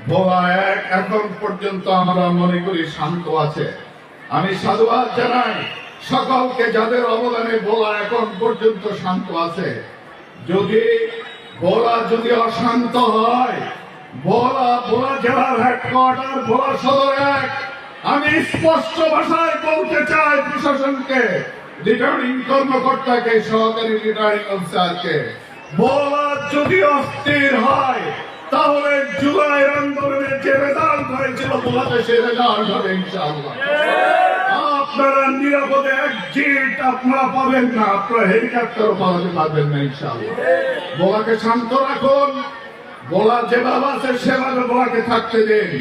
ভোলা এক এখন পর্যন্ত আমরা মনে করি শান্ত আছে। আমি সাধুবাদ জানাই সকলকে যাদের অবদানে ভোলা এখন পর্যন্ত শান্ত আছে। যদি ভোলা যদি অশান্ত হয়, ভোলা জেলার হেডকোয়ার্টার ভোলা সদর এক, আমি স্পষ্ট ভাষায় বলতে চাই প্রশাসনকে, রিটার্নিং কর্মকর্তাকে, সহকারী রিটার্নিং অফিসারকে, ভোলা যদি অস্থির হয় তাহলে জুলাই আন্দোলনের যে রেজাল্ট হয়েছিল ভোলাতে সে রেজাল্ট হবে ইনশাআল্লাহ। আপনারা নিরাপদে এক্সিট আপনারা পাবেন না, আপনারা হেলিকপ্টারও পালাতে পারবেন না ইনশাআল্লাহ। ভোলাকে শান্ত রাখুন, ভোলা যেভাবে আছে সেভাবে ভোলাকে থাকতে দিন।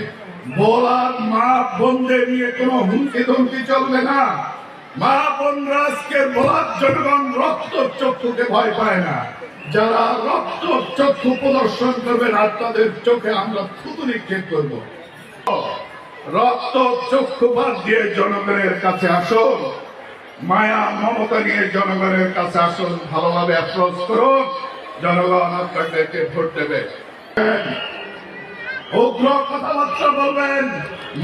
ভোলার মা বোনদের নিয়ে কোনো হুমকি ধমকি চলবে না। মা বোনরা আজকে ভোলার জনগণ রক্ত চক্ষুকে ভয় পায় না। যারা রক্ত চক্ষু প্রদর্শন করবেন আপনাদের চোখে আমরা থুতু নিক্ষেপ করব। রক্ত চক্ষু বাদ দিয়ে জনগণের কাছে আসুন, মায়া মমতা নিয়ে জনগণের কাছে আসুন, ভালোভাবে অ্যাপ্রোচ করুন, জনগণ আপনাদেরকে ভোট দেবে। উগ্র কথাবার্তা বলবেন,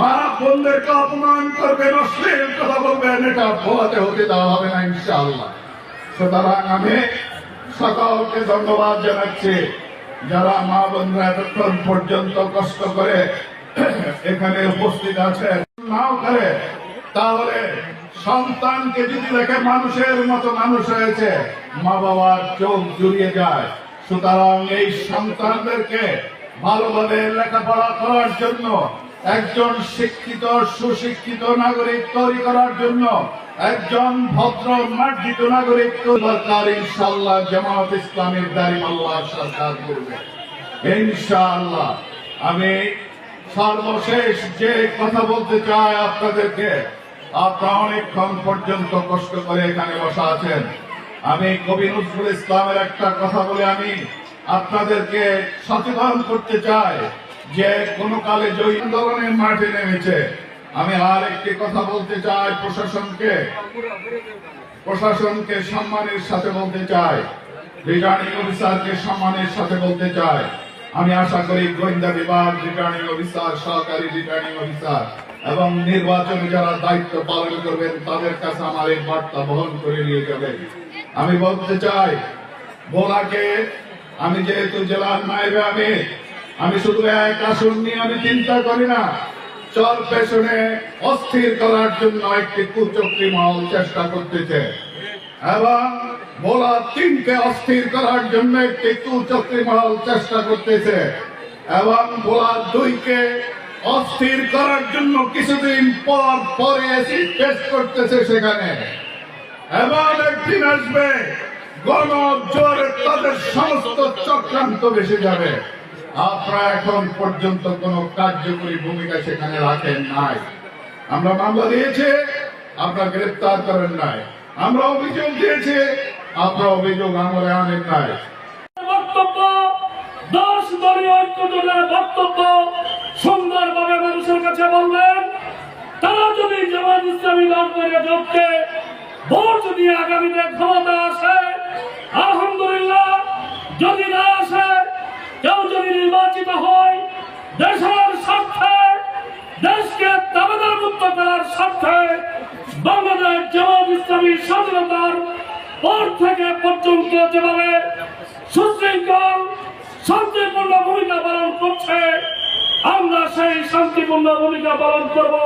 মা বোনদেরকে অপমান করবেন, অশ্লীল কথা বলবেন, এটা ভোলাতে হতে দেওয়া হবে না ইনশাআল্লাহ। সুতরাং আমি সকলকে ধন্যবাদ জানাচ্ছি যারা মা বোনরা এতক্ষণ পর্যন্ত কষ্ট করে এখানে উপস্থিত আছেন। নাও করে তাহলে সন্তানকে যদি দেখে মানুষের মতো মানুষ হয়েছে, মা বাবার চোখ জুড়িয়ে যায়। সুতরাং এই সন্তানদেরকে ভালোভাবে লেখাপড়া করার জন্য, একজন শিক্ষিত সুশিক্ষিত নাগরিক তৈরি করার জন্য, একজন ভদ্র মার্জিত নাগরিক দরকার ইনশাআল্লাহ। জামাত ইসলামের দাঁড়িপাল্লা সরকার করবে ইনশাআল্লাহ। আমি সর্বশেষ যে কথা বলতে চাই আপনাদেরকে, আপনারা অনেকক্ষণ পর্যন্ত কষ্ট করে এখানে বসা আছেন। আমি কবি নজরুল ইসলামের একটা কথা বলে আমি আপনাদেরকে সচেতন করতে চাই যে কোন কালে জয়ী আন্দোলনের মাঠে নেমেছে। আমি আর একটি কথা বলতে চাই প্রশাসনকে সম্মানের সাথে বলতে চাই, রিটার্নিং অফিসারকে সম্মানের সাথে বলতে চাই। আমি আশা করি গোয়েন্দা বিভাগ, রিটার্নিং অফিসার, সহকারী রিটার্নিং অফিসার এবং নির্বাচনে যারা দায়িত্ব পালন করবেন তাদের কাছে আমার এই বার্তা বহন করে নিয়ে যাবেন। আমি বলতে চাই ভোলাকে, আমি যেহেতু জেলার নায়েবে আমি শুধু এক আসন নিয়ে আমি চিন্তা করি না। চর পেছনে অস্থির করার জন্য একটি কুচক্রী মহল চেষ্টা করতেছে এবং ভোলা 3কে অস্থির করার জন্য একটি কুচক্রী মহল চেষ্টা করতেছে এবং ভোলা 2কে অস্থির করার জন্য কিছুদিন পর পরে এসিড টেস্ট করতেছে সেখানে। এবং একদিন আসবে গণজোয়ারে তাদের সমস্ত চক্রান্ত ভেসে যাবে। আপনারা এখন পর্যন্ত কোন কার্যকরী ভূমিকা সেখানে রাখেন নাই। আমরা মামলা দিয়েছি, আপনারা গ্রেফতার করেন নাই। আমরা অভিযোগ দিয়েছি, আপনারা অভিযোগ আমলে আনেন নাই। বক্তব্য 10 দলীয় ঐক্যজোটের বক্তব্য সুন্দরভাবে মানুষের কাছে বলবেন। তারা যদি জামাত ইসলামী দলকে যোগকে ভোট যদি আগামীতে ক্ষমতা আসে আলহামদুলিল্লাহ, যদি না আসে, কেউ যদি নির্বাচিত হয় দেশের স্বার্থে, দেশকে দাবেদার মুক্ত করার স্বার্থে, বাংলাদেশ জামাত ইসলামী স্বাধীনতার পর থেকে পর্যন্ত যেভাবে সুশৃঙ্খল শান্তিপূর্ণ ভূমিকা পালন করছে, আমরা সেই শান্তিপূর্ণ ভূমিকা পালন করব।